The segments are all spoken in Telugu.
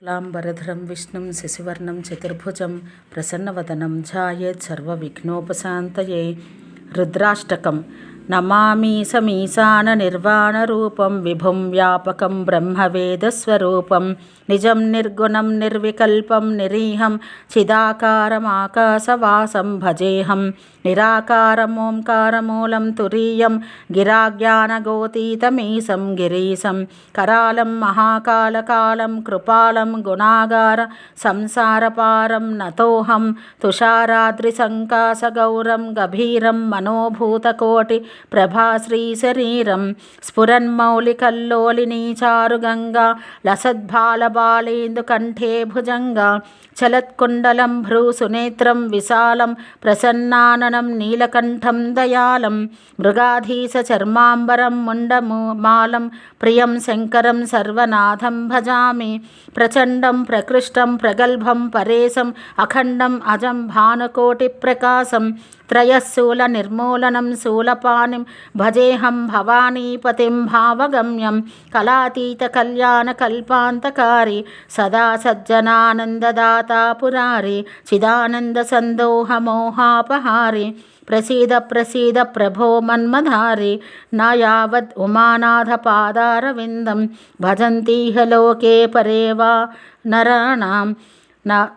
క్లాంబరధరం విష్ణుం శశివర్ణం చతుర్భుజం ప్రసన్నవదనం ధ్యాయేత్ సర్వవిఘ్నోపశాంతయే. రుద్రాష్టకం. నమామి సమీశాన నిర్వాణరూపం విభుం వ్యాపకం బ్రహ్మవేదస్వరూపం నిజం నిర్గుణం నిర్వికల్పం నిరీహం చిదాకారమాకాశవాసం భజేహం. నిరాకారమోంకారమూలం తురీయం గిరాజ్ఞానగోతీతమీశం గిరీశం. కరాళం మహాకాళకాలం కృపాలం గుణాగార సంసారపారం నతోహం. తుషారాద్రిసంకాశగౌరం గభీరం మనోభూతకోటి ప్రభాశ్రీశరీరం. స్ఫురన్మౌళికల్లోలినీ చారుగంగా లసద్బాలబాలేందుకంఠే భుజంగా. చలత్కుండలం భ్రూసునేత్రం విశాలం ప్రసన్నాననం నీలకంఠం దయాళం. మృగాధీశ చర్మాంబరం ముండమాలం ప్రియం శంకరం సర్వనాథం భజామి. ప్రచండం ప్రకృష్టం ప్రగల్భం పరేశం అఖండం అజం భానుకోటి ప్రకాశం. త్రయశూల నిర్మూలనం శూలపాణిం భజేహం భవానీపతిం భావగమ్యం. కళాతీత కళ్యాణ కల్పాంతకారి సదా సజ్జనానందదాతా పురారి చిదానంద సందోహ మోహాపహారి. ప్రసీద ప్రసీద ప్రభో మన్మధారి నా యావద్ ఉమానాథ పాదారవిందం. భజంతీహ లోకే పరేవా నరాణాం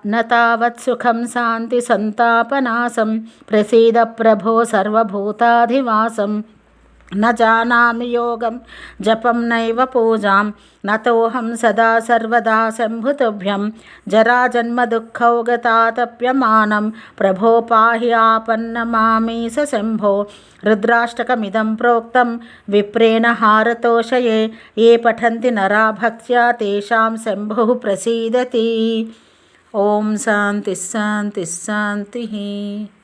న తావత్ సుఖం శాంతి సంతాపనాశం. ప్రసీద ప్రభో సర్వభూతాధివాసం. న జానామి యోగం జపం నైవ పూజాం నతోహం సదా సర్వదా శంభుతుభ్యం. జరాజన్మదుఃఖౌగతాతప్యమానం ప్రభో పాహి ఆపన్నమామీశ శంభో. రుద్రాష్టకమిదం ప్రోక్తం విప్రేణ హారతోషయే ఏ పఠంతి నరా భక్త్యా తేషాం శంభుః ప్రసీదతి. ఓం శాంతి శాంతి శాంతి.